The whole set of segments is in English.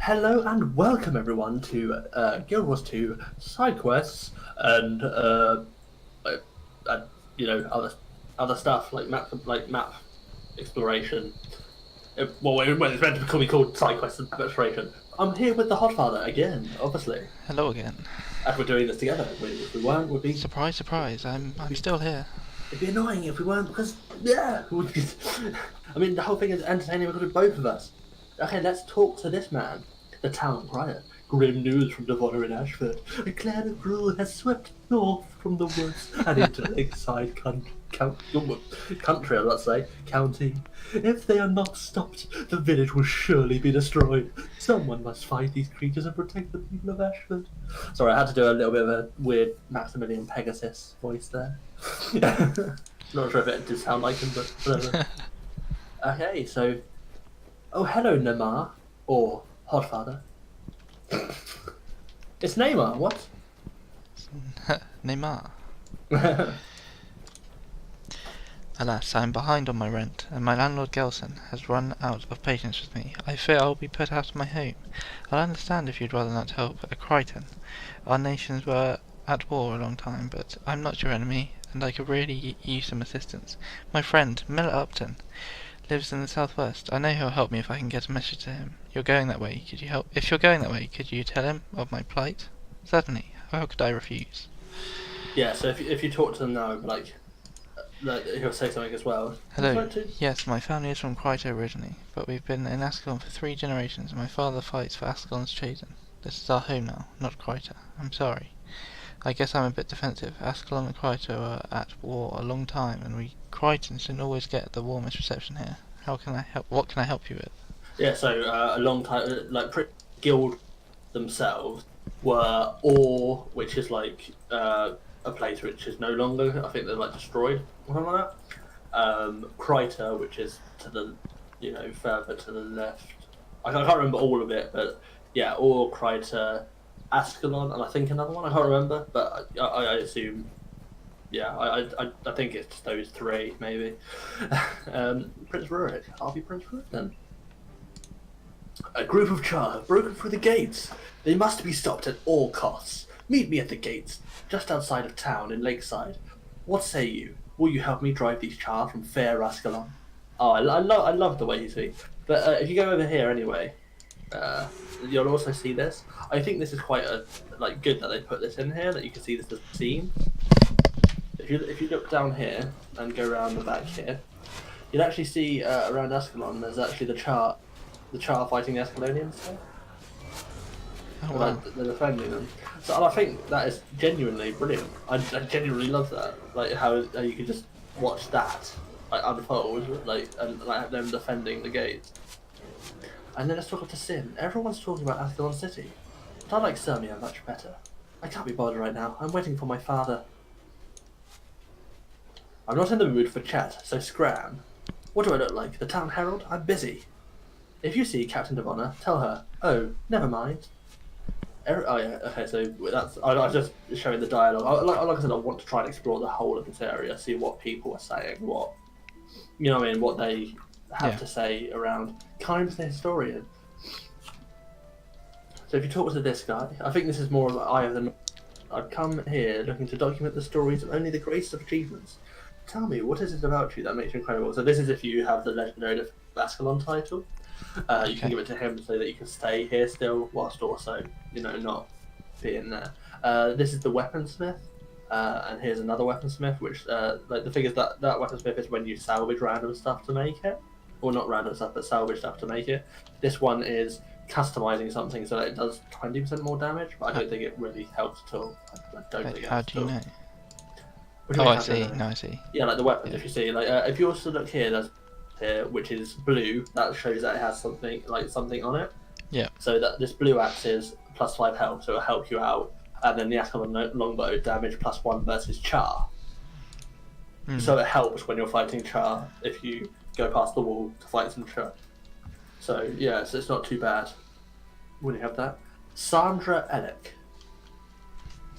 Hello and welcome everyone to Guild Wars 2 side quests and uh, other stuff like map exploration. Well, it's meant to be called side quests and map exploration. I'm here with the Hotfather again, obviously, Hello again. as we're doing this together. If we weren't, would be Surprise, surprise. I'm still here. it'd be annoying if we weren't because yeah, I mean the whole thing is entertaining because of both of us. Okay, let's talk to this man, the town crier. Grim news from Devonner in Ashford. A clan of Gruul has swept north from the woods and into Lakeside country, let's say, county. If they are not stopped, the village will surely be destroyed. Someone must fight these creatures and protect the people of Ashford. Sorry, I had to do a little bit of a weird Maximilian Pegasus voice there. Not sure if it did sound like him, but whatever. Okay, so... Oh, hello, Namar. Or Hodfather. It's Neymar, what? Neymar. Alas, I am behind on my rent, and my landlord Gelson has run out of patience with me. I fear I will be put out of my home. I'll understand if you'd rather not help at Crichton. Our nations were at war a long time, but I'm not your enemy, and I could really use some assistance. My friend, Miller Upton, lives in the southwest. I know he'll help me if I can get a message to him. You're going that way. Could you help? If you're going that way, could you tell him of my plight? Certainly. How could I refuse? Yeah, so if you talk to them now, he'll say something as well. Hello. Yes, my family is from Kryto originally, but we've been in Ascalon for 3 generations, and my father fights for Ascalon's chosen. This is our home now, not Kryto. I'm sorry. I guess I'm a bit defensive. Ascalon and Kryto are at war a long time, and we Krytons didn't always get the warmest reception here. How can I help? What can I help you with? Yeah, so a long time, guild themselves were Or, which is like a place which is no longer. I think they're like destroyed, or something like that. Kryta, which is to the, further to the left. I can't remember all of it, but yeah, Or, Kryta, Ascalon, and I think another one. I can't remember, but I assume. Yeah, I think it's those three, maybe. Prince Rurik. I'll be Prince Rurik then. A group of Char have broken through the gates. They must be stopped at all costs. Meet me at the gates, just outside of town in Lakeside. What say you? Will you help me drive these Char from fair Ascalon? Oh, I love the way he speaks. But if you go over here anyway, you'll also see this. I think this is quite good that they put this in here, that you can see this as a scene. If you look down here and go around the back here, you'll actually see around Ascalon there's actually the char fighting the Ascalonians there. Oh, wow. They're defending them. So and I think that is genuinely brilliant. I genuinely love that. Like how you can just watch that unfold, and them defending the gates. And then let's talk up to Sin. Everyone's talking about Ascalon City, but I like Sirmia much better. I can't be bothered right now. I'm waiting for my father. I'm not in the mood for chat, so scram. What do I look like? The town herald? I'm busy. If you see Captain Devonna, tell her, oh, never mind. Oh yeah, okay, so I'm just showing the dialogue. Like I said, I want to try and explore the whole of this area, see what people are saying, what they have to say around Kimes the Historian. So if you talk to this guy, I think this is more of an eye of the... I've come here looking to document the stories of only the greatest of achievements. Tell me, what is it about you that makes you incredible? So this is if you have the Legendary of Ascalon title. You can give it to him so that you can stay here still, whilst also, not being there. This is the Weaponsmith, and here's another Weaponsmith, which, the thing is that Weaponsmith is when you salvage random stuff to make it. Or not random stuff, but salvage stuff to make it. This one is customizing something so that it does 20% more damage, but I don't think it really helps at all. I don't think it How helps do you at all. know? What do you Oh, mean, I how do see. know? No, I see. Yeah, like the weapons. Yeah. If you see, if you also look here, there's here, which is blue. That shows that it has something on it. Yeah. So that this blue axe is +5 health, so it'll help you out. And then the Ascalon longbow damage +1 versus Char. So it helps when you're fighting Char if you go past the wall to fight some Char. So yeah, so it's not too bad when you have that. Sandra Ellick.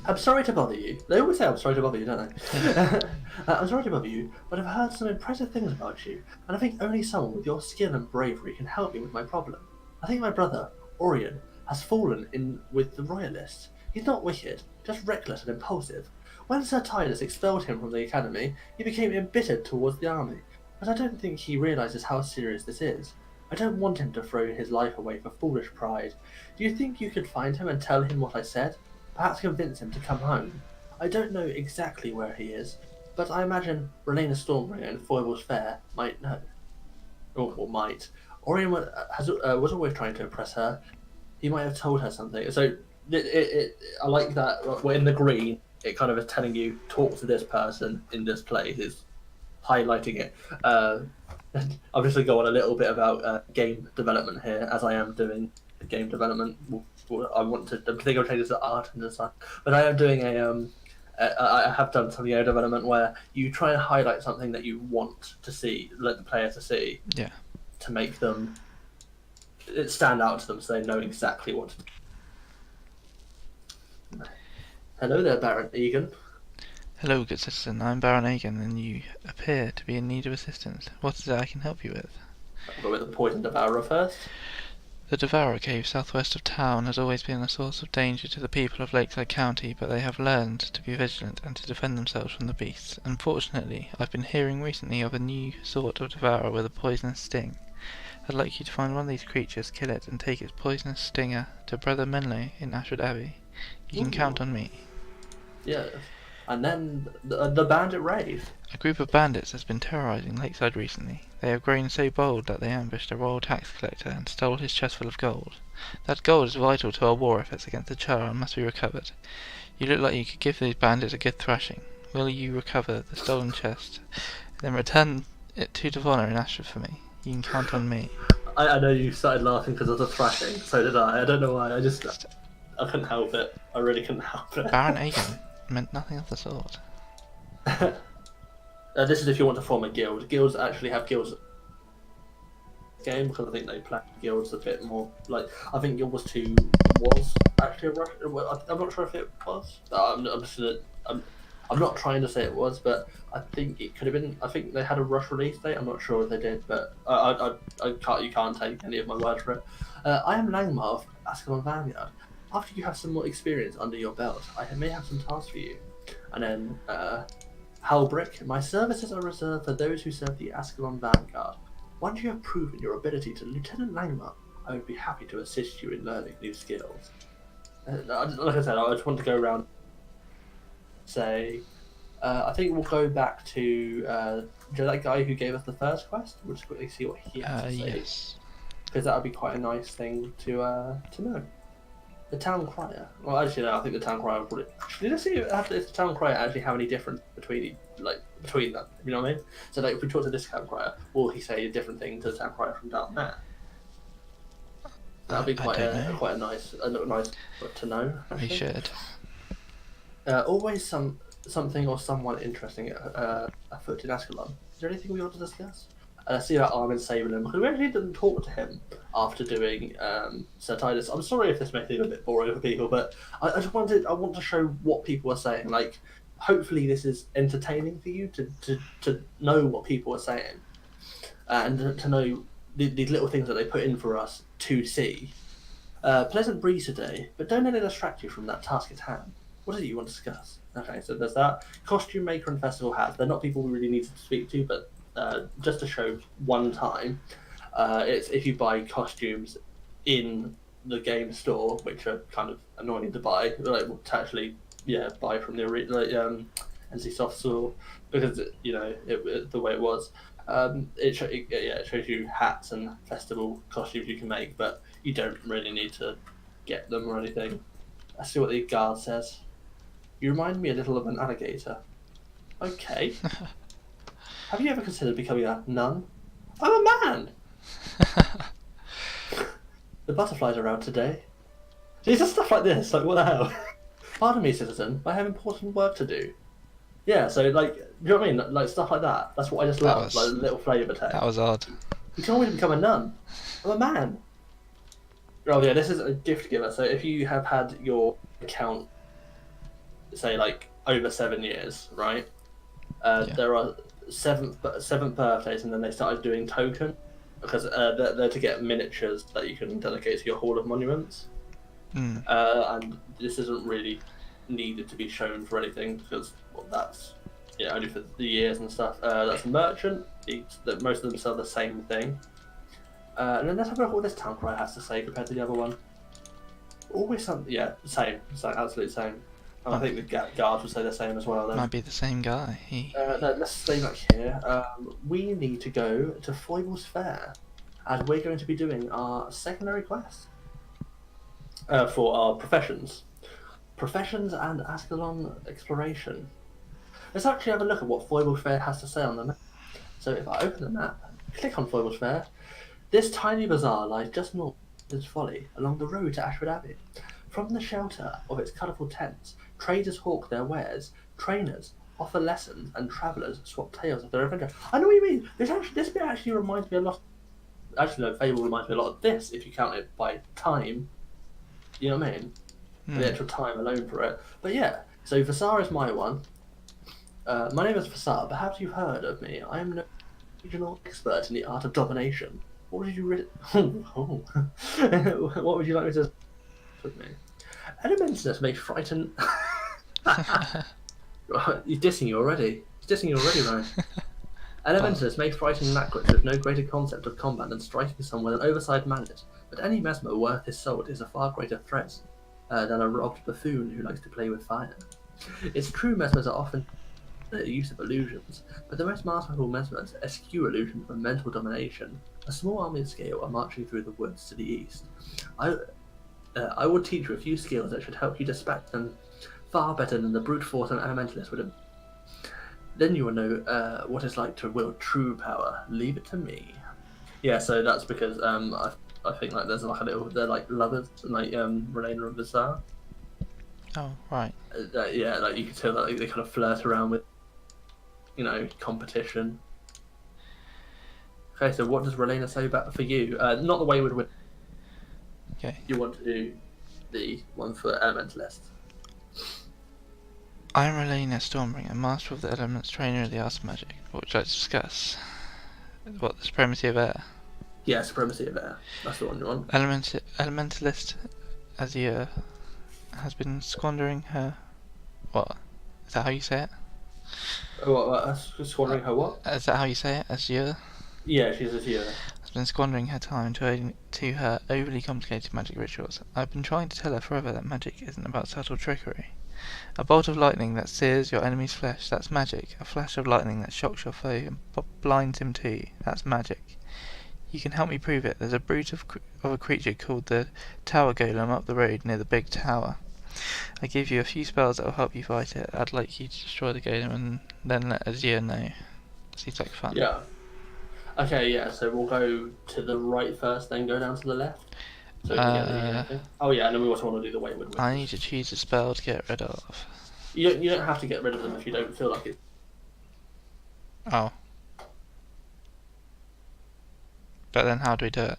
I'm sorry to bother you. They always say I'm sorry to bother you, don't they? I'm sorry to bother you, but I've heard some impressive things about you, and I think only someone with your skill and bravery can help me with my problem. I think my brother, Orion has fallen in with the royalists. He's not wicked, just reckless and impulsive. When Sir Titus expelled him from the academy, he became embittered towards the army, but I don't think he realizes how serious this is. I don't want him to throw his life away for foolish pride. Do you think you could find him and tell him what I said? Perhaps convince him to come home. I don't know exactly where he is, but I imagine Rowena Stormbringer and Foible's Fair might know. Or might. Orion was always trying to impress her. He might have told her something. So I like that we're in the green. It kind of is telling you talk to this person in this place. It's highlighting it. I'm just going to go on a little bit about game development here, as I am doing game development. I want to. I think I'll take this to art and design, but I am doing I have done some game development where you try and highlight something that you want to see, let the player to see, Yeah. to make them it stand out to them, so they know exactly what to do. Hello there, Baron Egan. Hello, good citizen. I'm Baron Agan, and you appear to be in need of assistance. What is it I can help you with? I'll go with the poison devourer first. The Devourer Cave southwest of town has always been a source of danger to the people of Lakeside County, but they have learned to be vigilant and to defend themselves from the beasts. Unfortunately, I've been hearing recently of a new sort of devourer with a poisonous sting. I'd like you to find one of these creatures, kill it, and take its poisonous stinger to Brother Menlo in Ashwood Abbey. You can count on me. Yes. And then the bandit raid. A group of bandits has been terrorizing Lakeside recently. They have grown so bold that they ambushed a royal tax collector and stole his chest full of gold. That gold is vital to our war efforts against the Chara and must be recovered. You look like you could give these bandits a good thrashing. Will you recover the stolen chest, then return it to Devonna in Ashford for me? You can count on me. I know you started laughing because of the thrashing, so did I. I don't know why, I couldn't help it. I really couldn't help it. Baron Agan meant nothing of the sort. This is if you want to form a guild. Guilds actually have guilds game, because I think they play guilds a bit more. Like, I think Guild Wars 2 was actually a rush. Well, I'm not sure if it was. I'm not trying to say it was, but I think it could have been. I think they had a rush release date. I'm not sure if they did, but I can't. You can't take any of my word for it. I am Langmar of Ascalon Vanguard. After you have some more experience under your belt, I may have some tasks for you. And then Halbrick, my services are reserved for those who serve the Ascalon Vanguard. Once you have proven your ability to Lieutenant Langmar, I would be happy to assist you in learning new skills. Like I said, I just want to go around say, I think we'll go back to that guy who gave us the first quest. We'll just quickly see what he has to say. Yes. Because that would be quite a nice thing to know. The town crier. Well, actually, no. I think the town crier would probably. Actually, let's see if the town crier actually have any difference between them. You know what I mean? So, like, if we talk to this town crier, will he say a different thing to the town crier from down there? That'd be quite a nice to know. We should. Always something or someone interesting afoot in Ascalon. Is there anything we want to discuss? See about Armin Saberlin, because we actually didn't talk to him after doing Sir Titus. I'm sorry if this may seem a bit boring for people, but I want to show what people are saying. Like, hopefully this is entertaining for you to know what people are saying, and to know these little things that they put in for us to see. Pleasant breeze today, but don't let it distract you from that task at hand. What is it you want to discuss? Okay, so there's that. Costume maker and festival hats. They're not people we really need to speak to, but just to show one time, it's if you buy costumes in the game store, which are kind of annoying to buy, like to actually buy from the NCSoft store, because the way it was. It shows you hats and festival costumes you can make, but you don't really need to get them or anything. Let's see what the guard says. You remind me a little of an alligator. Okay. Have you ever considered becoming a nun? I'm a man! The butterflies are out today. It's just stuff like this, like what the hell? Pardon me, citizen, I have important work to do. Yeah, so like, do you know what I mean? Like stuff like that. That's what I just love, like little flavour text. That was odd. You told me to become a nun. I'm a man. Oh yeah, this is a gift giver. So if you have had your account, say like over 7 years, right? There are seventh birthdays, and then they started doing token. because they're to get miniatures that you can dedicate to your Hall of Monuments. Mm. And this isn't really needed to be shown for anything because that's only for the years and stuff. That's a merchant. That most of them sell the same thing. And then let's have a look at what this town crier has to say compared to the other one. Always something, yeah, same, absolute same. And I Might, think the guards would say the same as well. Then might be the same guy. let's stay back here. We need to go to Foible's Fair, as we're going to be doing our secondary quest for our professions. Professions and Ascalon exploration. Let's actually have a look at what Foible's Fair has to say on the map. So if I open the map, click on Foible's Fair, this tiny bazaar lies just north of its folly, along the road to Ashford Abbey. From the shelter of its colourful tents, traders hawk their wares, trainers offer lessons, and travellers swap tales of their adventure. I know what you mean. This bit actually reminds me a lot. Actually, no, Fable reminds me a lot of this if you count it by time. You know what I mean? The actual time alone for it. But yeah, so Vasar is my one. My name is Vasar. Perhaps you've heard of me. I am no regional expert in the art of domination. What would you what would you like me to with me? Elementinus may frighten. He's dissing you already. Ryan. Elementinus may frighten Macquitch with no greater concept of combat than striking someone with an oversized mallet, but any mesmer worth his salt is a far greater threat than a robbed buffoon who likes to play with fire. Its true mesmers are often the use of illusions, but the most masterful mesmers eschew illusions for mental domination. A small army of scale are marching through the woods to the east. I will teach you a few skills that should help you dispatch them far better than the brute force an elementalist would have. Then you will know what it's like to wield true power. Leave it to me. Yeah, so that's because I think like there's like a little they're like lovers like Relena and Bizarre. Oh right. Yeah, like you can tell that they kind of flirt around with competition. Okay, so what does Relena say about for you? Not the Wayward Win. Okay. You want to do the one for Elementalist. I am Relena Stormbringer, master of the elements, trainer of the arts of magic. What would you like to discuss? What, the supremacy of air? Yeah, supremacy of air. That's the one you want. Elementalist Azure has been squandering her. What? Is that how you say it? Squandering her what? Is that how you say it? Azure? Yeah, she's a Azure. Has been squandering her time to her overly complicated magic rituals. I've been trying to tell her forever that magic isn't about subtle trickery. A bolt of lightning that sears your enemy's flesh, that's magic. A flash of lightning that shocks your foe and blinds him too, that's magic. You can help me prove it. There's a brute of a creature called the Tower Golem up the road near the big tower. I give you a few spells that will help you fight it. I'd like you to destroy the golem and then let Azir know. Seems like fun. Yeah. Okay, yeah, so we'll go to the right first, then go down to the left. So we can get the oh yeah, and then we also want to do the Wayward Witches. I need to choose a spell to get rid of. You don't have to get rid of them if you don't feel like it. Oh. But then how do we do it?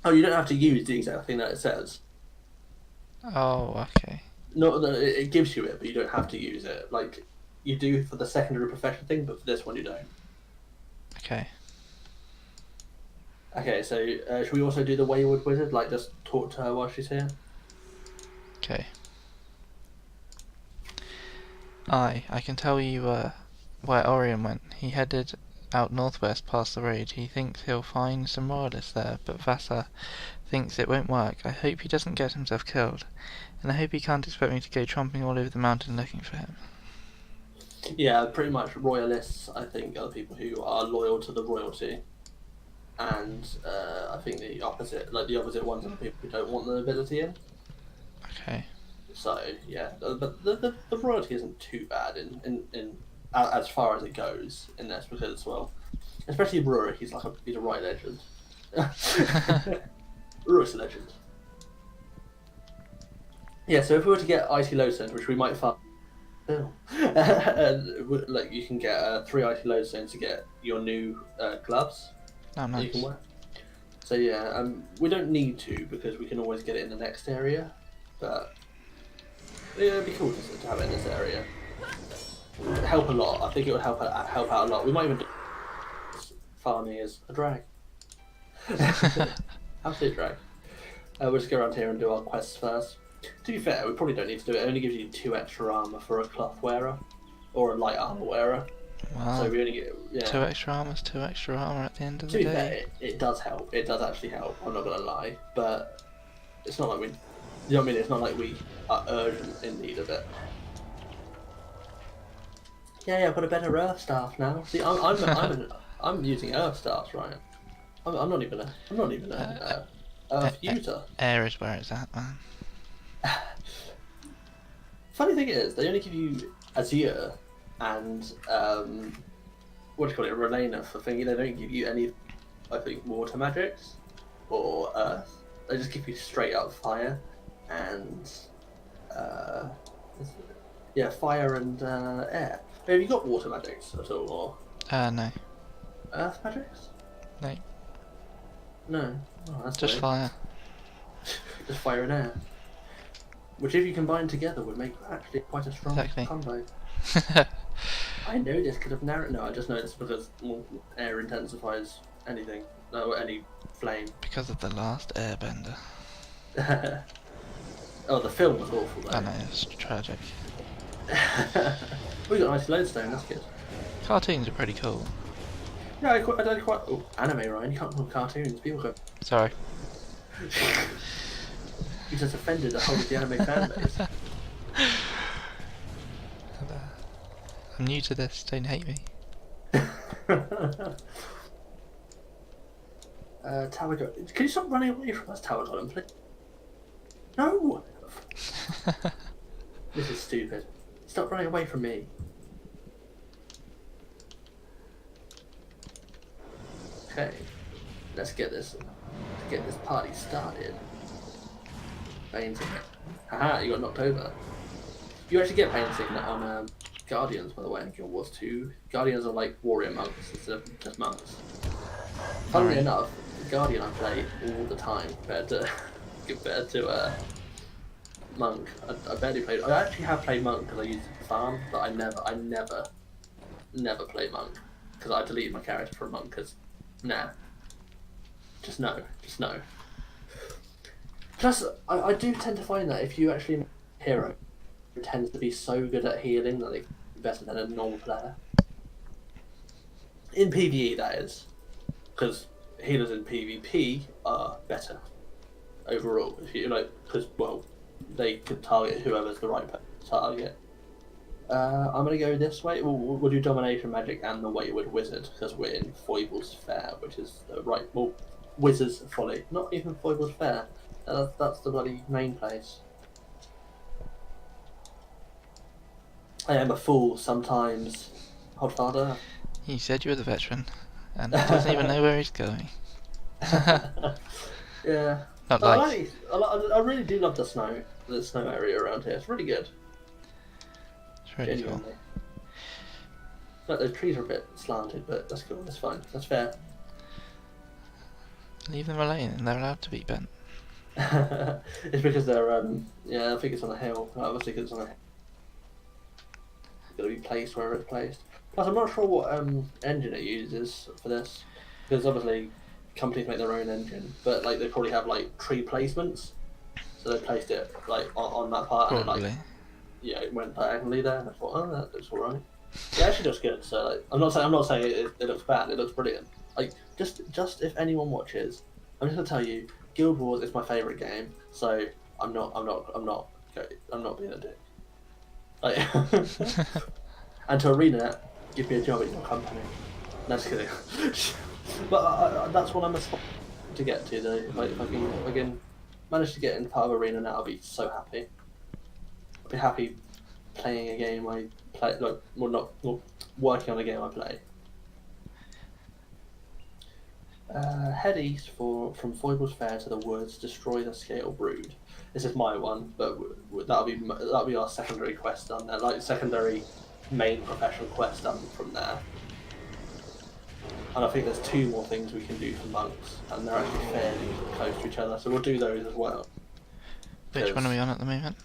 Oh, you don't have to use the exact thing that it says. Oh, okay. No, it gives you it, but you don't have to use it. Like you do for the secondary profession thing, but for this one you don't. Okay. Okay, so should we also do the Wayward Wizard? Like just talk to her while she's here? Okay. I can tell you where Orion went. He headed out northwest past the road. He thinks he'll find some royalists there, but Vasa thinks it won't work. I hope he doesn't get himself killed, and I hope he can't expect me to go tromping all over the mountain looking for him. Yeah, pretty much royalists, I think, are the people who are loyal to the royalty. And I think the opposite ones are the people who don't want the nobility in. Okay. So yeah, but the royalty isn't too bad in as far as it goes in this because especially Rurik, he's a right legend. Rurik's a legend. Yeah, so if we were to get IT load stones, which we might find, like you can get 3 IT load stones to get your new gloves. Oh, nice. You can wear. So yeah, we don't need to because we can always get it in the next area, but yeah, it'd be cool to have it in this area. It would help a lot. I think it would help out a lot. We might even do farming is a drag. Absolute drag. We'll just go around here and do our quests first. To be fair, we probably don't need to do it. It only gives you 2 extra armor for a cloth wearer or a light armor wearer. Well, So we only get 2 extra armor's 2 extra armor at the end of To the be day. fair, it does help. It does actually help. I'm not gonna lie, but it's not like we. You know what I mean? It's not like we are urgent in need of it. Yeah, I've got a better Earth staff now. See, I'm using Earth staffs, right? I'm not even a Earth user. Air is where it's at, man. Funny thing is, they only give you Azure and what do you call it, Relena for thingy. They don't give you any, I think, water magics or Earth. They just give you straight up fire and fire and air. Have you got water magics at all, or No. Earth magics? No. No. Oh, that's Just weird. fire. Just fire and air. Which, if you combine together, would make actually quite a strong combo. I know this because of narrative. No, I just know this because air intensifies anything. No, any flame. Because of the last Airbender. Oh, the film was awful though. I know, it's tragic. We got a nice lodestone, that's good. Cartoons are pretty cool. Yeah, I don't quite. Oh, anime, Ryan. You can't call them cartoons. People go. Sorry. You just offended the whole of the anime fan base. I'm new to this, don't hate me. Tower Golem. Can you stop running away from us, Tower Golem, please? No! This is stupid. Stop running away from me. Okay, let's get this party started. Pain Signet. Haha, you got knocked over. You actually get Pain Signet on Guardians, by the way, in Guild Wars 2. Guardians are like warrior monks instead of just monks. Funnily enough, Guardian I play all the time compared to Monk. I barely played. I actually have played Monk because I used it to farm, but I never played Monk because I deleted my character from Monk because nah, just no. Plus, I do tend to find that if you actually make a hero who tends to be so good at healing that they're better than a normal player. In PvE, that is, because healers in PvP are better overall. If you because they could target whoever's the right person to target. I'm gonna go this way. We'll do Domination Magic and the Wayward Wizard because we're in Foible's Fair, which is the right. Well, Wizard's Folly, not even Foible's Fair. That's the bloody main place. I am a fool sometimes, Hodfather. You said you were the veteran, and he doesn't even know where he's going. Yeah. Not I really do love the snow area around here. It's really good. It's really cool. Like the trees are a bit slanted, but that's cool. That's fine. That's fair. Leave them alone, they're allowed to be bent. It's because they're I think it's on a hill. Obviously, because it's on a hill. It's got to be placed wherever it's placed. Plus, I'm not sure what engine it uses for this, because obviously companies make their own engine, but like they probably have like tree placements, so they placed it like on that part. Probably. And, it went diagonally there, and I thought, oh, that looks alright. It actually looks good. So like, I'm not saying it looks bad. It looks brilliant. Like just if anyone watches, I'm just gonna tell you, Guild Wars is my favourite game. So I'm not being a dick. Like, and to Arena, give me a job at your company. No, just kidding. But that's what I'm aspiring to get to though. Like if I can manage to get into part of Arena now, I'll be so happy. I'll be happy playing a game I play, working on a game I play. Head east from Foible's Fair to the woods, destroy the Scale Brood. This is my one, but that'll be our secondary quest done there, like secondary main professional quest done from there. And I think there's 2 more things we can do for monks, and they're actually fairly close to each other, so we'll do those as well. Which one are we on at the moment?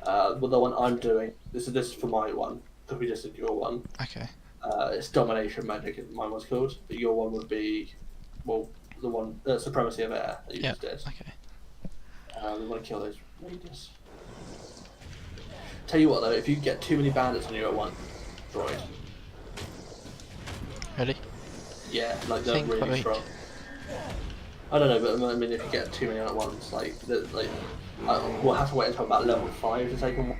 Well, the one I'm doing, this is for my one, because we just did your one. Okay. It's domination magic. Mine was called, but your one would be, well, the one supremacy of air that you Yeah. just did. Okay. We want to kill those radius. Tell you what though, if you get too many bandits on you at once, destroyed. Ready? Yeah, like they're Think. really Wait. strong. I don't know, but I mean, if you get too many on at once, we'll have to wait until about level 5 to take them,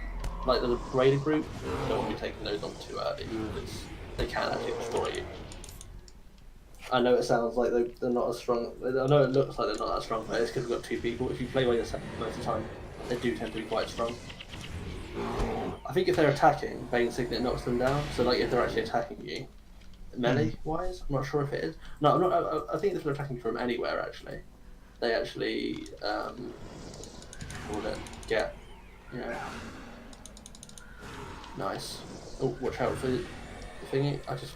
like the raider group. Don't want to be taking those on too early because they can actually destroy you. I know it sounds like they're not as strong. I know it looks like they're not that strong, but it's because we've got 2 people. If you play by yourself most of the time, they do tend to be quite strong. I think if they're attacking, Bane Signet knocks them down. So like if they're actually attacking you, melee wise, I'm not sure if it is. No, I'm not. I think if they're attacking from anywhere, actually, they actually get nice. Oh, watch out for the thingy. I just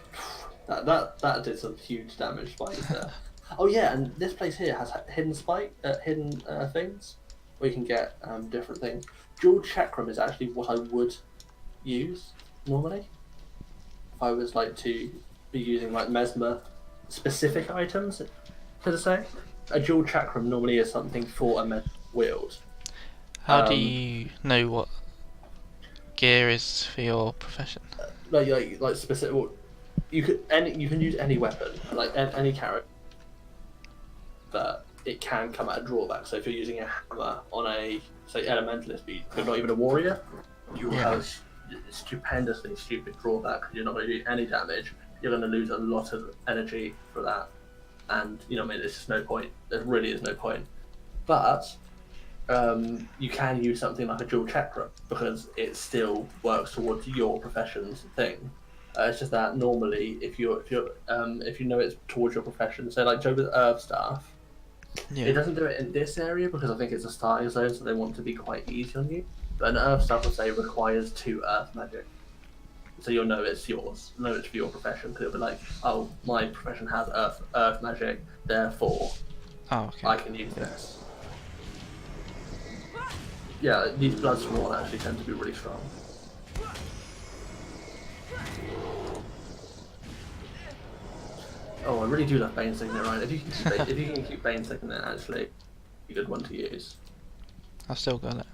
that did some huge damage spikes there. Oh yeah, and this place here has hidden things where you can get different things. Dual Chakram is actually what I would use normally if I was like to be using like Mesmer specific items to say. A dual chakram normally is something for a Mesmer wield. How do you know what gear is for your profession? Like specific. Well, you can use any weapon, like any character, but it can come at a drawback. So if you're using a hammer on a say elementalist, but you're not even a warrior, you will have a stupendously stupid drawback. You're not going to do any damage. You're going to lose a lot of energy for that, and I mean, there's just no point. There really is no point. But you can use something like a dual chakra because it still works towards your profession's thing. It's just that normally, if you know it's towards your profession, so like Joe with Earth Staff, it doesn't do it in this area because I think it's a starting zone, so they want to be quite easy on you. But an Earth Staff will say requires 2 Earth magic, so you'll know it's yours, know it's for your profession. Because it'll be like, oh, my profession has Earth magic, therefore, I can use this. Yeah, these Bloodsworn actually tend to be really strong. Oh, I really do love Bane Signet, right? If you can keep Bane Signet, actually, a good one to use. I've still got it.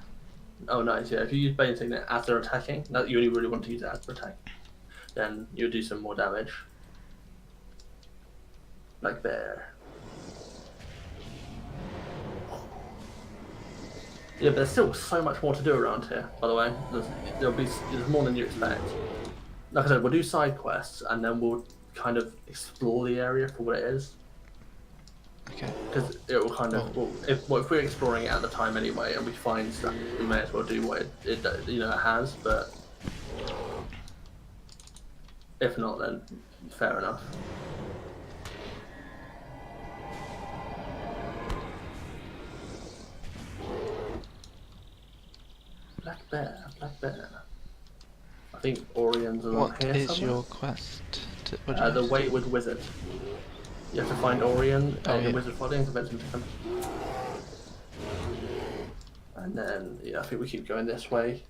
Oh, nice. Yeah, if you use Bane Signet as they're attacking, you only really want to use it as they're attacking, then you'll do some more damage. Like there. Yeah, but there's still so much more to do around here, by the way. There's more than you expect. Like I said, we'll do side quests, and then we'll kind of explore the area for what it is. Okay. Because it will kind of, if we're exploring it at the time anyway, and we find stuff, we may as well do what it has. But if not, then fair enough. Black bear. I think Orion's along here somewhere. What is your quest? The Wayward Wizard. You have to find Orion in Wizard Body and convince him to come. And then, I think we keep going this way.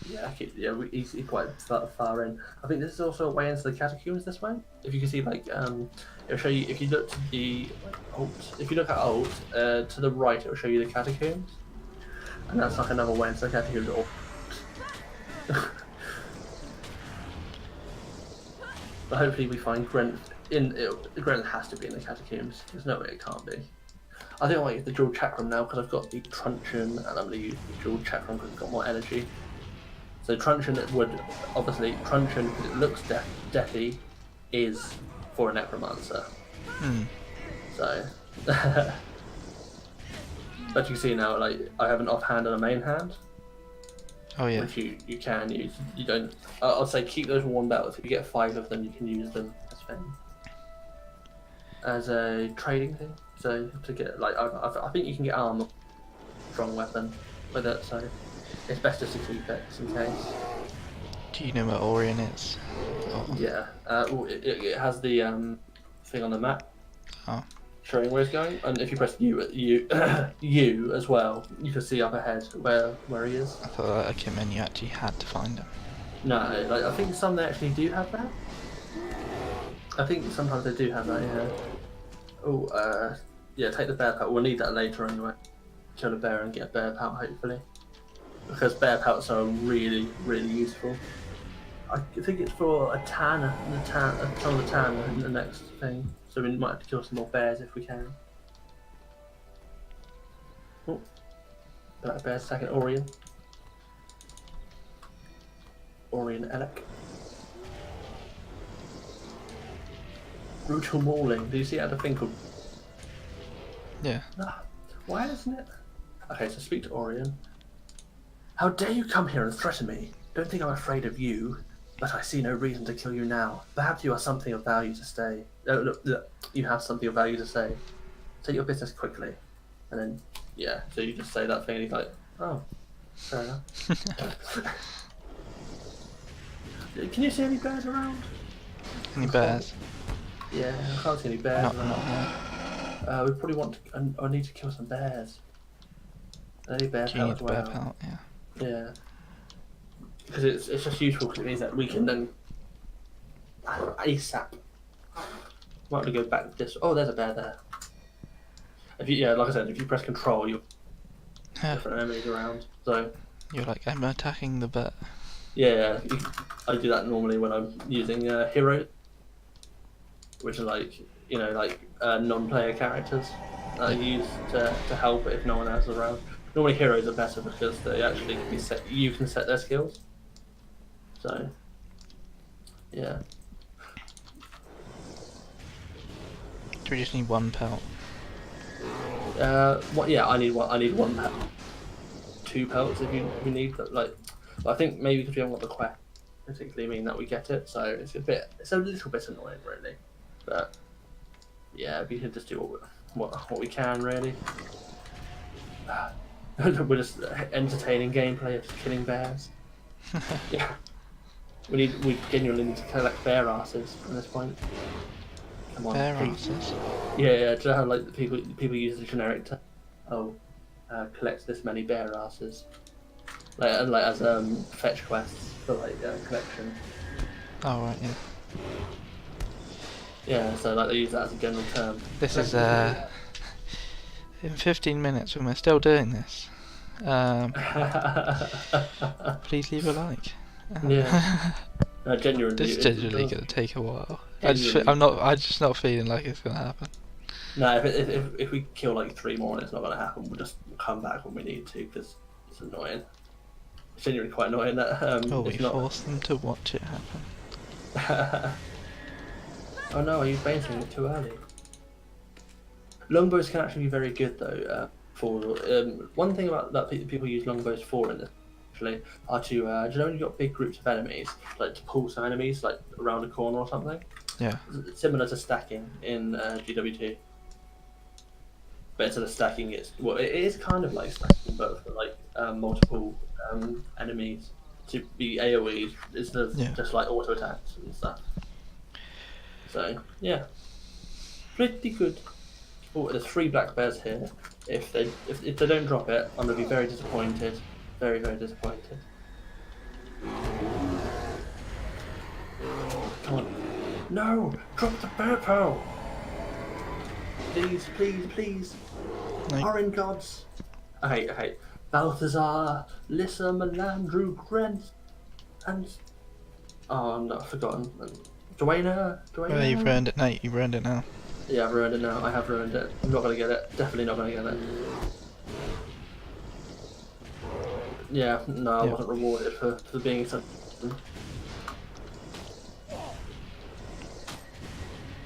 He's quite far in. I think this is also a way into the catacombs this way. If you can see, it'll show you, if you look to the if you look at Alt, to the right, it'll show you the catacombs. And that's like another way into the catacombs. But hopefully we find Grent Grent has to be in the catacombs. There's no way it can't be. I think I might use the dual chakram now because I've got the truncheon, and I'm going to use the dual chakram because it's got more energy. So truncheon because it looks deathy, is for a necromancer. So, but you can see now, I have an offhand and a main hand. Oh yeah. Which you can use. You don't. I'd say keep those worn belts. If you get 5 of them, you can use them as a trading thing. So to get I think you can get armor, strong weapon with it. So it's best just to keep it just in case. Do you know where Orion is? Yeah. It has the thing on the map. Oh. Showing where it's going, and if you press U as well, you can see up ahead where he is. I thought that meant you actually had to find him. No, I think some they actually do have that. I think sometimes they do have that. Yeah. Oh, yeah. Take the bear pelt. We'll need that later anyway. Kill a bear and get a bear pelt, hopefully, because bear pelts are really, really useful. I think it's for a tanner, some of the tanner in the next thing. So we might have to kill some more bears if we can. Oh, black bear second Orion. Orion Elec. Brutal mauling. Do you see how to think of? Yeah. Ah, why isn't it? Okay, so speak to Orion. How dare you come here and threaten me? Don't think I'm afraid of you, but I see no reason to kill you now. Perhaps you have something of value to say. Look, you have something of value to say. Say your business quickly. And then, yeah, so you just say that thing and he's like, oh, fair enough. Can you see any bears around? Any bears? Yeah, I can't see any bears Not around. We probably want to, I need to kill some bears. I need bear Do you pelt need as the bear well. pelt? Yeah. Yeah. Because it's just useful because it means that we can then ASAP. Might want to go back this. Oh, there's a bear there. If you, yeah, like I said, if you press control, you'll different enemies around. So You're like, I'm attacking the bear. yeah, I do that normally when I'm using heroes, which are like non-player characters that I use to help if no one else is around. Normally heroes are better because they actually can be set. You can set their skills. So yeah. Do we just need one pelt? What? Yeah, I need one. I need one pelt. Two pelts if you need that. Like, I think maybe because we haven't got the quest, particularly mean that we get it. So it's a little bit annoying, really. But yeah, we can just do what we can, really. We're just entertaining gameplay of just killing bears. Yeah, we genuinely need to collect bear asses at this point. Come on, Bear please. asses. Yeah. Do you know how like people use the generic term? Oh, collect this many bear asses. Like as fetch quests for like collection. Oh right, yeah. Yeah, so like they use that as a general term. This is in 15 minutes when we're still doing this. Please leave a like. Yeah. Genuinely. This is genuinely gonna take a while. Genuinely. I'm just not feeling like it's gonna happen. No, if we kill like 3 more and it's not gonna happen, we'll just come back when we need to because it's annoying. It's genuinely quite annoying that We force them to watch it happen. Oh no, are you baiting it too early? Longbows can actually be very good though. For one thing about that people use longbows for in this actually are to do you know when you've got big groups of enemies, like to pull some enemies like around a corner or something. Yeah. It's similar to stacking in GW2. But instead of stacking, it is kind of like stacking, but for like multiple enemies to be AoE instead of just like auto attacks and stuff. So yeah, pretty good. Oh, there's 3 black bears here. If they don't drop it, I'm gonna be very disappointed. Very, very disappointed. Come on. No! Drop the bear pearl! Please, please, please. No. Orange gods. Okay. Balthazar, Lissa, Melandru, Brent, and I've forgotten. Dwayne. Oh, you've ruined it, Nate. You've ruined it now. Yeah, I've ruined it now. I have ruined it. I'm not gonna get it. Definitely not gonna get it. Yeah, no, I wasn't rewarded for being such.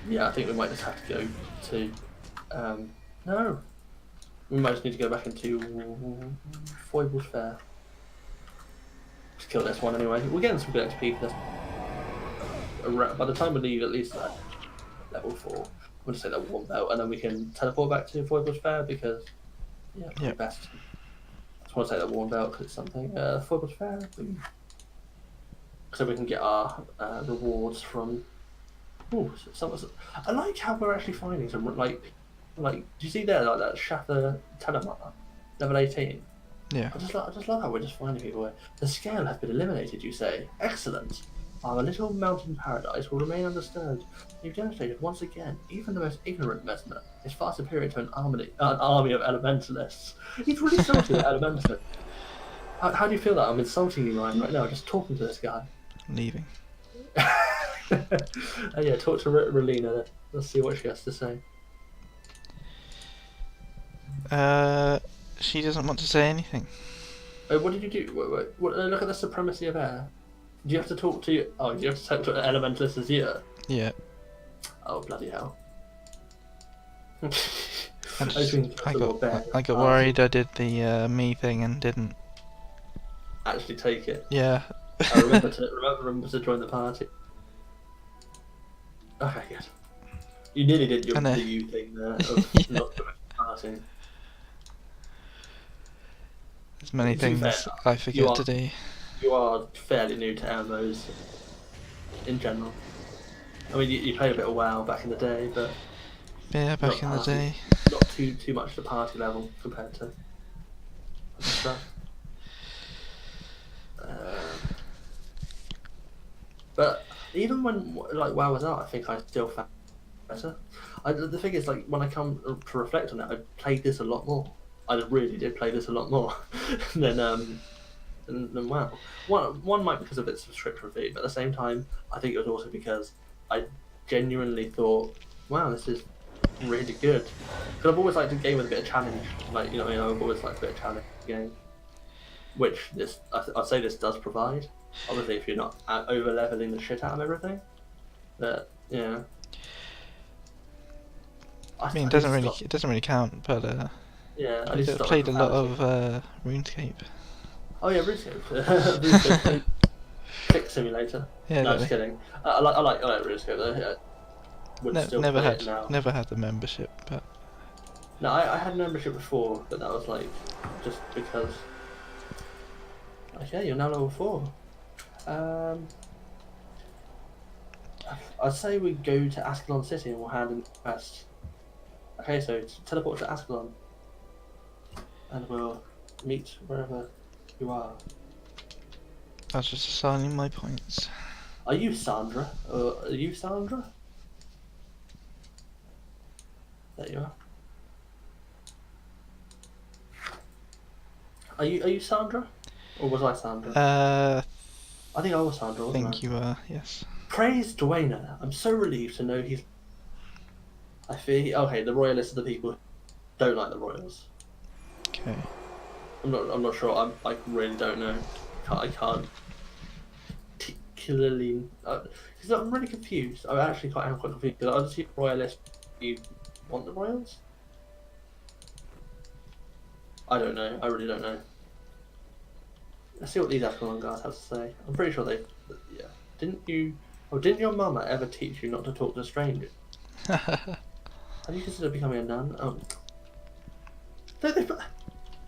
Yeah, I think we might just have to go to. No. We might just need to go back into Foibles Fair. Just kill this one anyway. We're getting some good XP for this. By the time we leave, at least level 4. We'll just take that 1 belt, and then we can teleport back to Foibles Fair because, yeah, best. I just want to take that 1 belt because it's something. Foibles Fair. So we can get our rewards from. Oh, I like how we're actually finding some like. Do you see there like that Shatha Telemar, level 18? Yeah. I just love how we're just finding people. The scale has been eliminated. You say excellent. Our little mountain paradise will remain undisturbed. You've demonstrated once again, even the most ignorant mesmer is far superior to an army of elementalists. He's really salty with elementalists. How do you feel that I'm insulting you, Ryan, right now, just talking to this guy? Leaving. Yeah, talk to Relina then. Let's see what she has to say. She doesn't want to say anything. Oh, what did you do? Look at the supremacy of air. Do you have to talk to? Oh, do you have to talk to an elementalist as you? Yeah. Oh, bloody hell! I got worried I did the me thing and didn't. Actually take it. Yeah. Remember to join the party. Okay, good. You nearly did the you thing there of Yeah. not joining the party. There's many things fair, I forget to do. You are fairly new to MMOs in general. I mean, you played a bit of WoW back in the day, but Yeah, back in the day. not too much to party level compared to other stuff. But even when like WoW was out, I think I still found it better. The thing is, like when I come to reflect on it, I played this a lot more. I really did play this a lot more than WoW. One might because of its subscription fee, but at the same time, I think it was also because I genuinely thought, wow, this is really good. Because I've always liked a game with a bit of challenge. Like, you know, I've always liked a bit of challenge game, which I'd say this does provide. Obviously, if you're not over leveling the shit out of everything, but yeah. I mean, it doesn't really count, but yeah, I played a lot of RuneScape. Oh yeah, RuneScape. RuneScape Click Simulator. Yeah, no, just kidding. I like RuneScape though. Yeah. Never had the membership, but no, I had membership before, but that was like just because. Okay, you're now level 4. I'd say we go to Ascalon City and we'll hand in the quest. Okay, so teleport to Ascalon, and we'll meet wherever you are. I was just assigning my points. Are you Sandra? Are you Sandra? There you are. Are you Sandra? Or was I Sandra? I think I was Sandra, wasn't I? I think you were, yes. Praise Dwayne. I'm so relieved to know he's... I fear... Okay, the Royalists are the people who don't like the Royals. Okay. I'm not sure. I really don't know. I can't particularly... Because I'm really confused. I actually am quite confused. Because I just see Royalists... You want the Royals? I don't know. I really don't know. Let's see what these Ascalon guys have to say. I'm pretty sure they... Yeah. Didn't your mama ever teach you not to talk to strangers? Have you considered becoming a nun? Oh. They're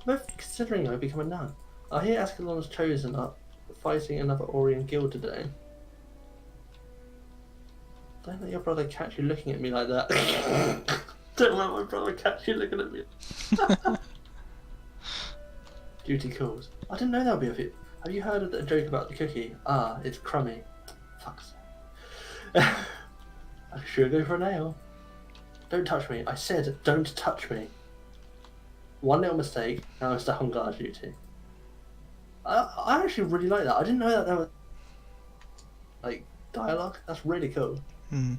both considering I become a nun. I hear Ascalon's chosen are fighting another Orient guild today. Don't let your brother catch you looking at me like that. Don't let my brother catch you looking at me. Duty calls. I didn't know that would be a few. Have you heard of the joke about the cookie? Ah, it's crummy. Fuck's sake. I should go for a nail. Don't touch me. I said don't touch me. One little mistake, now it's stuck on guard duty. I actually really like that. I didn't know that was like dialogue. That's really cool. Hmm.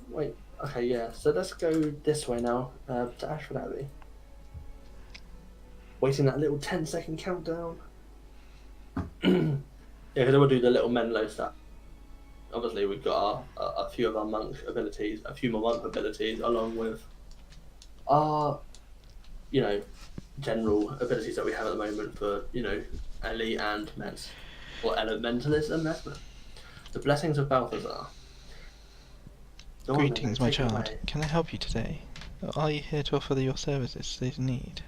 Wait. Okay, yeah. So let's go this way now to Ashford Abbey. Waiting that little 10-second countdown. Yeah, because we'll do the little Menlo stuff. Obviously, we've got a few of our monk abilities, a few more monk abilities, along with our, general abilities that we have at the moment for, Ellie and Mez, or Elementalist and Mesmer. The blessings of Balthazar. Greetings, my child. Can I help you today? Or are you here to offer your services they need?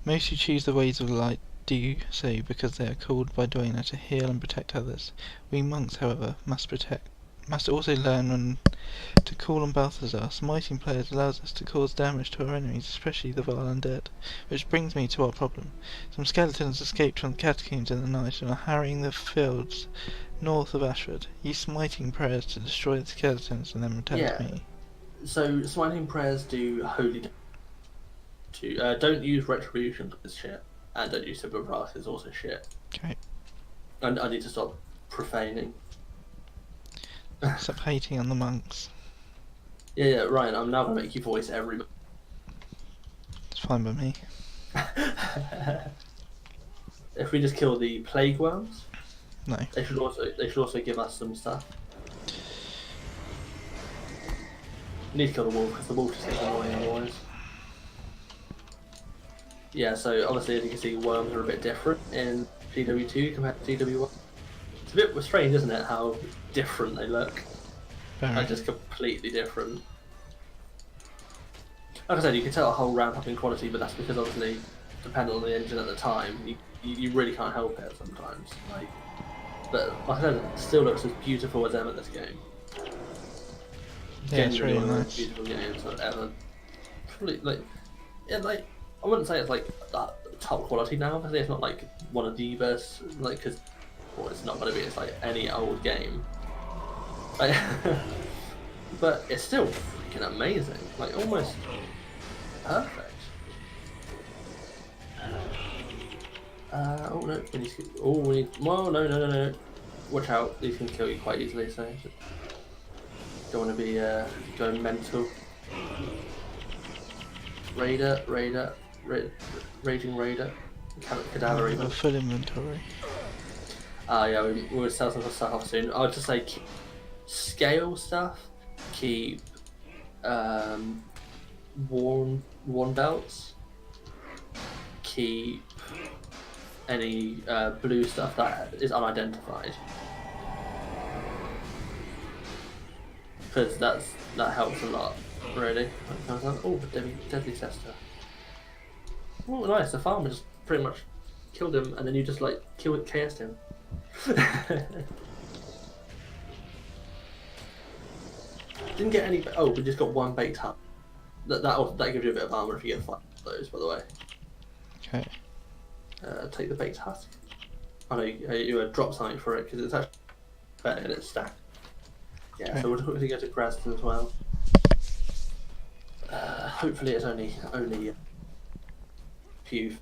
Most who choose the ways of light do so because they are called by Dwayne to heal and protect others. We monks, however, must Must also learn when to call on Balthazar. Smiting players allows us to cause damage to our enemies, especially the vile undead. Which brings me to our problem. Some skeletons escaped from the catacombs in the night and are harrying the fields north of Ashford. Use smiting prayers to destroy the skeletons and then return to Yeah. me. So smiting prayers do holy. Don't use retribution because shit, and don't use Sibling Brass is also shit. Okay. And I need to stop profaning. Stop hating on the monks. Yeah, Ryan, I'm now gonna make you voice every. It's fine by me. If we just kill the plague worms, No. they should also give us some stuff. We need to kill the wolf because the wolf just gets annoying otherwise. Yeah, so obviously as you can see, worms are a bit different in GW2 compared to GW1. It's a bit strange, isn't it, how different they look? Very. Like just completely different. Like I said, you can tell a whole ramp up in quality, but that's because obviously, depending on the engine at the time, you really can't help it sometimes. But like I said, it still looks as beautiful as ever. This game. Yeah, it's really Genuinely one of the most nice. beautiful games I've ever. Probably I wouldn't say it's like top quality now. Because it's not like one of the best. Because it's not going to be. It's like any old game. Like, but it's still freaking amazing. Like almost perfect. Oh no, we need to. Oh, we need. Well, no. Watch out, these can kill you quite easily, so don't want to be going mental. Raging Raider, Cadaver A even. full inventory. Yeah, we will sell some stuff off soon. I would just say keep scale stuff, keep worn belts, keep any blue stuff that is unidentified, because that helps a lot really. Oh, deadly Chester. Oh, nice. The farmer just pretty much killed him, and then you just like KS'd him. Didn't get any. Oh, we just got one baked hunt. That gives you a bit of armor if you get 5 of those, by the way. Okay. Take the baked husk. I know you drop something for it because it's actually better in its stack. Yeah, Okay. so we'll quickly go to Graston as well. Hopefully it's only a few.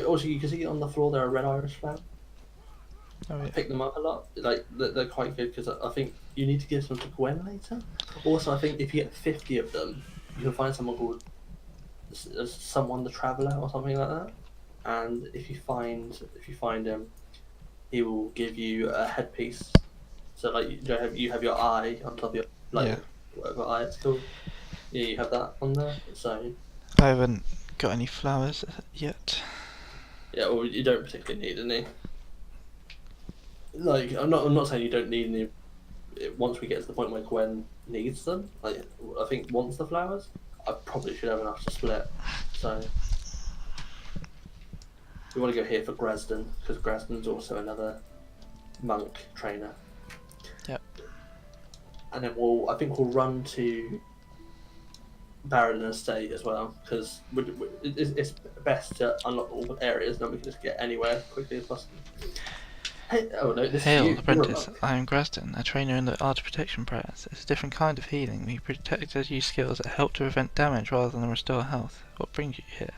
Also, you can see on the floor there are red Irish flag. Oh, I yeah. pick them up a lot. Like they're quite good because I think you need to give some to Gwen later. Also, I think if you get 50 of them, you can find someone called someone the Traveller or something like that. And if you find him, he will give you a headpiece. So like you have your eye on top of your Yeah. whatever eye it's called. Yeah, you have that on there. So I haven't got any flowers yet. yeah, well you don't particularly need any. Like I'm not saying you don't need any. Once we get to the point where Gwen needs them, like I think wants the flowers, I probably should have enough to split. So we want to go here for Grasden because Grasden's also another monk trainer. Yep. And then I think we'll run to Barrett Estate as well because it's best to unlock all the areas, and then we can just get anywhere quickly as possible. Hey, oh no, this is Hail, you. You're a apprentice. monk. I am Graston, a trainer in the art of protection prayers. It's a different kind of healing. We protectors use skills that help to prevent damage rather than restore health. What brings you here?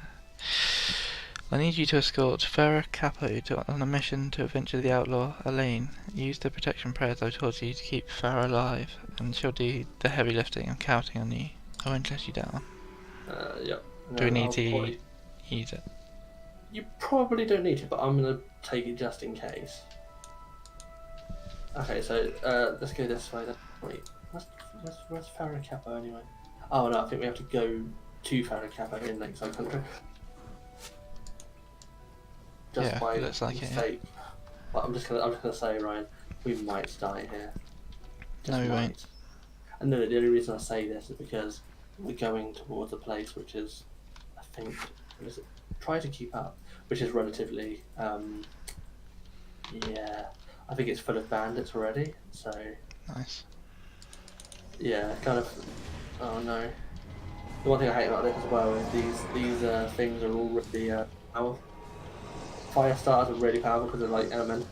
I need you to escort Farah Capo on a mission to adventure the outlaw Elaine. Use the protection prayers I taught you to keep Farah alive, and she'll do the heavy lifting. I'm counting on you. I won't let you down. Yep. Do we need I'll to probably, use it? you probably don't need to, but I'm gonna take it just in case. Okay, so let's go this way then. Wait, where's Farah Capo anyway? Oh no, I think we have to go to Farah Capo in Lakeside Country. Just Yeah, by looks like it, yeah. mistake. But I'm just gonna say, Ryan, we might die here. Just No, we might. won't. And the only reason I say this is because we're going towards a place which is, I think, try to keep up, which is relatively, yeah, I think it's full of bandits already. So Nice. Yeah, kind of. Oh no. The one thing I hate about this as well is these things are all really powerful. Fire starters are really powerful because they're like elemental.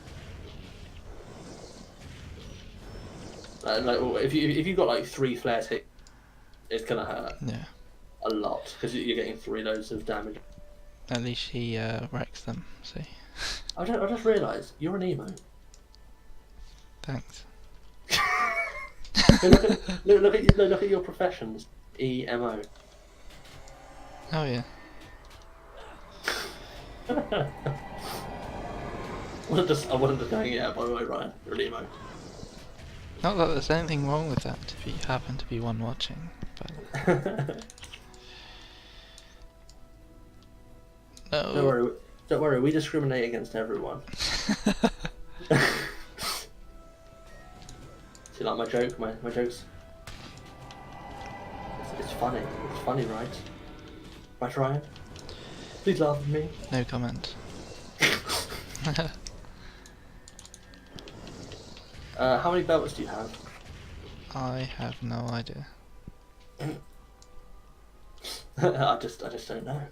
Like if you've got like 3 flare ticks, it's gonna hurt Yeah. a lot because you're getting 3 loads of damage. At least he wrecks them, see. I just realised you're an emo. Thanks. Look at your professions. EMO. Oh yeah. I wasn't just going, yeah, by the way, Ryan, you're an emo. Not that there's anything wrong with that if you happen to be one watching, but... No. Don't worry, we discriminate against everyone. Do you like my joke? My jokes? It's funny. It's funny, right? Right, Ryan? Please laugh at me. No comment. How many belts do you have? I have no idea. I just don't know.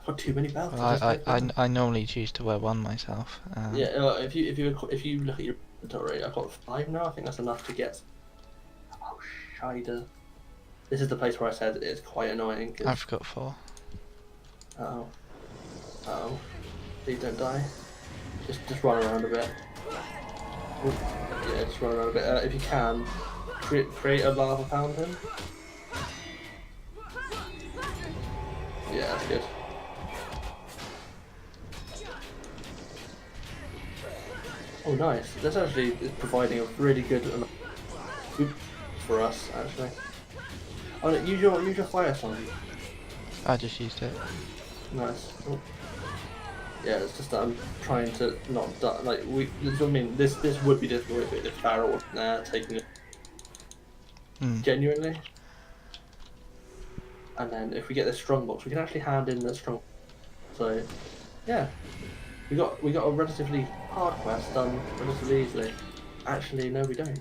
I've got too many belts. Well, I normally choose to wear one myself. Yeah, if you look at your inventory, I've got 5 now. I think that's enough to get. Oh, shida. This is the place where I said it's quite annoying. I've got 4. Oh. Oh. Please don't die. Just run around a bit. Ooh. Yeah, just run around a bit. If you can, create a lava fountain. Yeah, that's good. Oh, nice. That's actually providing a really good food for us, actually. Oh, no, use your fire song. I just used it. Nice. Oh. Yeah, it's just that I'm trying to not die. Like I mean, this would be difficult if Farrell wasn't there taking it genuinely. And then if we get this strong box, we can actually hand in the strong. So, yeah, we got a relatively hard quest done relatively easily. Actually, no, we don't.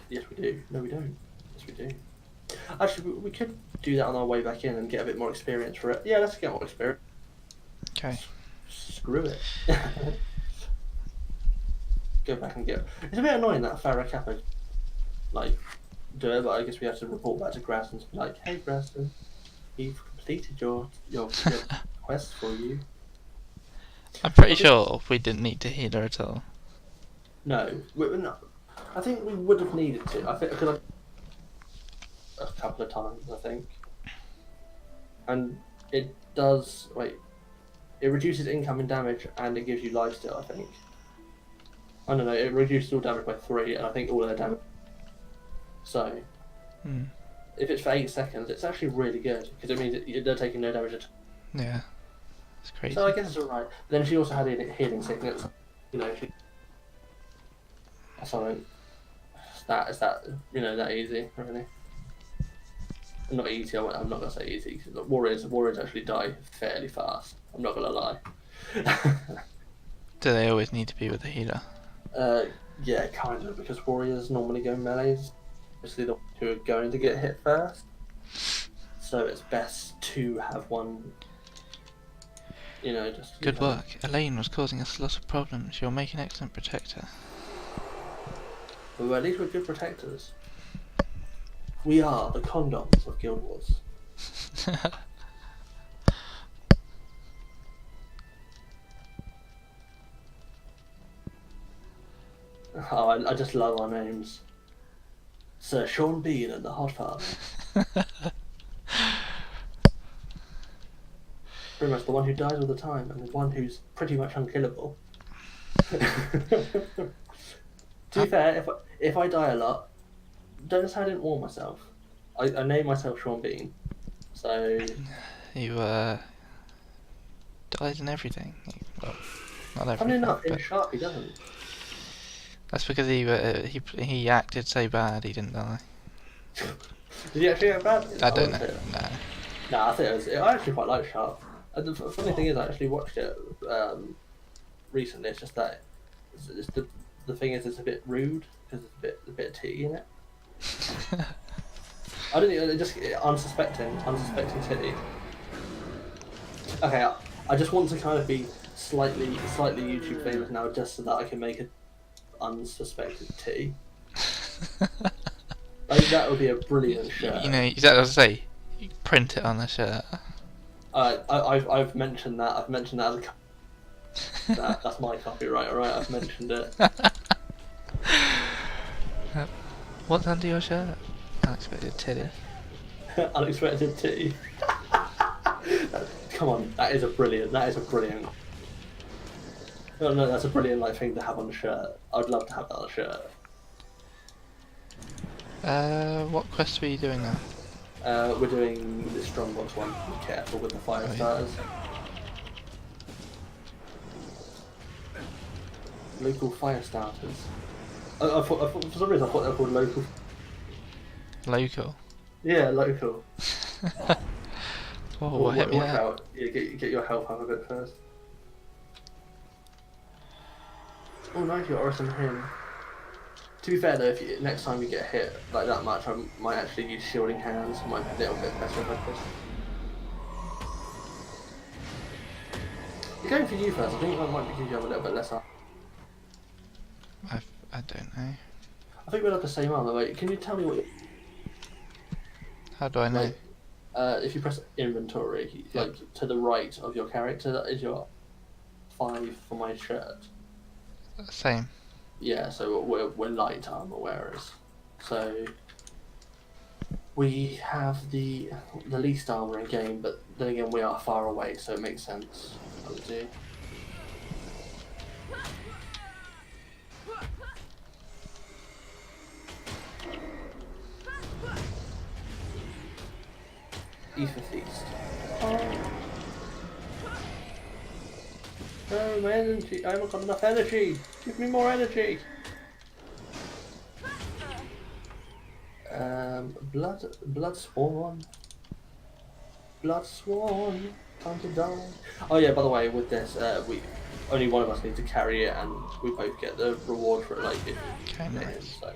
Yes, we do. No, we don't. Yes, we do. Actually, we could do that on our way back in and get a bit more experience for it. Yeah, let's get more experience. Okay. Screw it. Go back and get. It's a bit annoying that Farrah Kappa like do it, but I guess we have to report back to Graston to be like, "Hey, Graston, we've completed your quest for you." I'm pretty sure we didn't need to heal her at all. No, no. I think we would have needed to. I think because a couple of times, I think, and it does. Wait, it reduces incoming damage and it gives you life steal, I think. I don't know. It reduces all damage by 3, and I think all of their damage. So, if it's for 8 seconds, it's actually really good because it means they're taking no damage at all. Yeah, it's crazy. So I guess it's alright. But then she also had a healing sickness. You know, something. Is that that easy? Really? Not easy. I'm not gonna say easy because warriors actually die fairly fast. I'm not gonna lie. Do they always need to be with a healer? Yeah, kind of, because warriors normally go melees. Obviously, the ones who are going to get hit first. So it's best to have one. Just. Good work. Elaine was causing us a lot of problems. You'll make an excellent protector. Well, at least we're good protectors. We are the condoms of Guild Wars. Oh, I just love our names. Sir Sean Bean and the Hot Father. Pretty much the one who dies all the time and the one who's pretty much unkillable. To be fair, if I die a lot, don't say I didn't warn myself. I named myself Sean Bean, so... You, dies in everything. Well, not everything. Funny enough, in Sharp he doesn't. That's because he acted so bad he didn't die. Did he actually act bad? I don't know. Nah, I think I actually quite like Sharp. The funny thing is, I actually watched it recently. It's just that the thing is, it's a bit rude because it's a bit of tea in it. I don't know, just unsuspecting titty. Okay, I just want to kind of be slightly YouTube famous now, just so that I can make an unsuspected titty. Like that would be a brilliant shirt. You know, exactly what I was say. You print it on the shirt. I've mentioned that. I've mentioned that as a that's my copyright. All right, I've mentioned it. What's under your shirt? Unexpected titty. Unexpected titty. Come on, that is a brilliant. That is a brilliant. No, no, that's a brilliant like thing to have on a shirt. I'd love to have that on a shirt. What quest were you doing now? We're doing the strongbox one. Be careful with the fire starters. Local fire starters. I thought for some reason I thought they were called local. Local. Yeah, local. Oh, hit me watch out. out. Yeah, get your health up a bit first. Oh, nice, you're awesome him. To be fair though, if next time you get hit like that much, I might actually use shielding hands. Might be a little bit better if I could. Going for you first. I think that might be because you have a little bit less up. I don't know. I think we're like the same armor. Wait, can you tell me what? How do I know? Like, if you press inventory, like to the right of your character, that is your 5 for my shirt. Same. Yeah, so we're light armor wearers. So we have the least armor in game, but then again we are far away, so it makes sense. I would do. Eat for feast. Oh, my energy! I haven't got enough energy. Give me more energy. Blood swan. Blood swan. Time to die. Oh yeah, by the way, with this, we only one of us needs to carry it, and we both get the reward for it. Like if Okay, hit him, nice. so.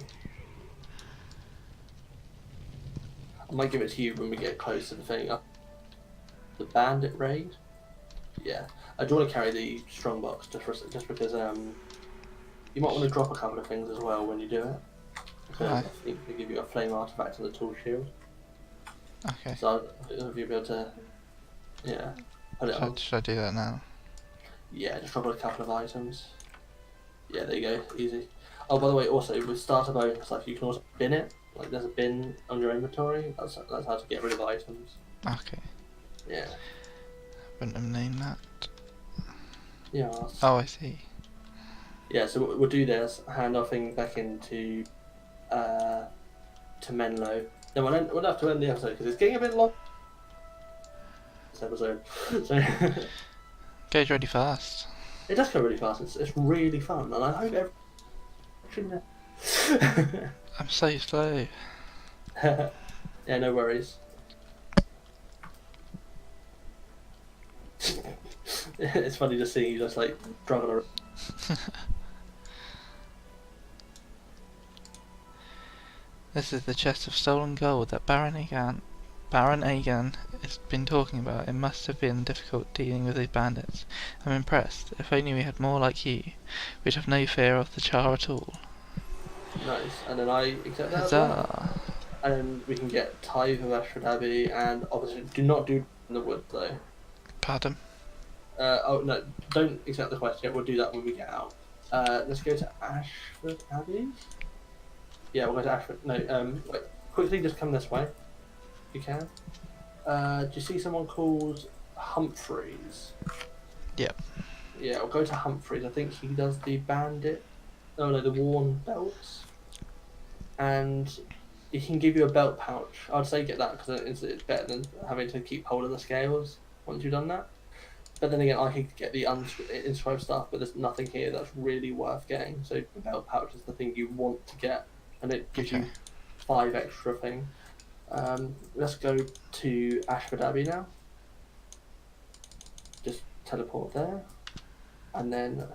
I might give it to you when we get close to the thing. The bandit raid. Yeah, I do want to carry the strongbox just because you might want to drop a couple of things as well when you do it. Because I think they give you a flame artifact and the tool shield. Okay. So you'll be able to, put it on. Should I do that now? Yeah, just drop a couple of items. Yeah, there you go, easy. Oh, by the way, also with starter bonus stuff, you can also bin it. Like there's a bin on your inventory. That's how to get rid of items. Okay. Yeah. Wouldn't have named that. Yeah. Oh, I see. Yeah, so we'll do this. Hand our thing back into to Menlo. Then we'll have to end the episode because it's getting a bit long. This episode. So Goes really fast. it does go really fast. It's really fun, and I hope everyone. I'm so slow. Yeah, no worries. It's funny to see you just like struggling around. This is the chest of stolen gold that Baron Agan has been talking about. It must have been difficult dealing with these bandits. I'm impressed. If only we had more like you, we'd have no fear of the Char at all. Nice, and then I accept that as well. Huzzah! And we can get Tithe of Ashford Abbey, and obviously do not do in the wood though. Pardon? Oh no, don't accept the quest yet. We'll do that when we get out. Let's go to Ashford Abbey. Yeah, we'll go to Ashford. No, wait. Quickly, just come this way. If you can. Do you see someone called Humphreys? Yep. Yeah, we'll go to Humphreys. I think he does the bandit. Oh no, the worn belts. And he can give you a belt pouch. I'd say get that because it's better than having to keep hold of the scales once you've done that. But then again, I could get the inscribed stuff, but there's nothing here that's really worth getting. So the belt pouch is the thing you want to get, and it gives you 5 extra thing. Let's go to Ashford Abbey now. Just teleport there, and then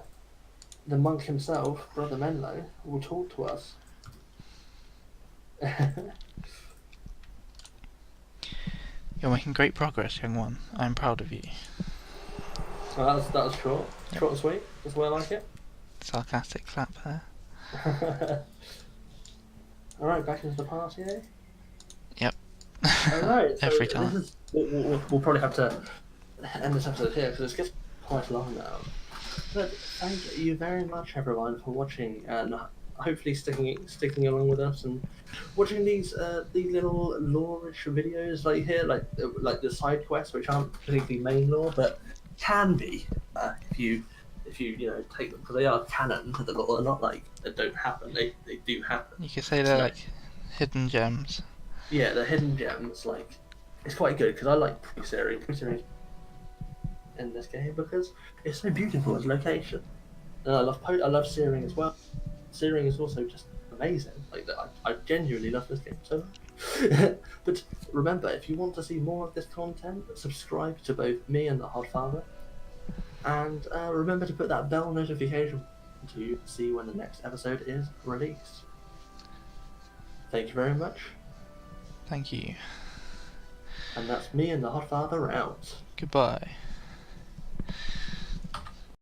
the monk himself, Brother Menlo, will talk to us. You're making great progress, young one. I am proud of you. Well, that was short, Yep. short and sweet. That's the way I like it. Sarcastic clap there. All right, back into the party, eh? Yep. All right, so Every this time. is we'll probably have to end this episode here because it's getting quite long now. But thank you very much, everyone, for watching and hopefully sticking along with us and watching these little lore-ish videos like here, like the side quests, which aren't particularly main lore, but can be if you know take them because they are canon to the lore. They're not like they don't happen. They do happen. You could say So they're no, like hidden gems. yeah, the hidden gems like it's quite good because I like pre-series in this game because it's so beautiful as location. And I love Searing as well. Searing is also just amazing. Like I genuinely love this game so much. But remember, if you want to see more of this content, subscribe to both me and the Hotfather, and remember to put that bell notification to see when the next episode is released. Thank you very much, Thank you. and that's me and the Hotfather out. Goodbye.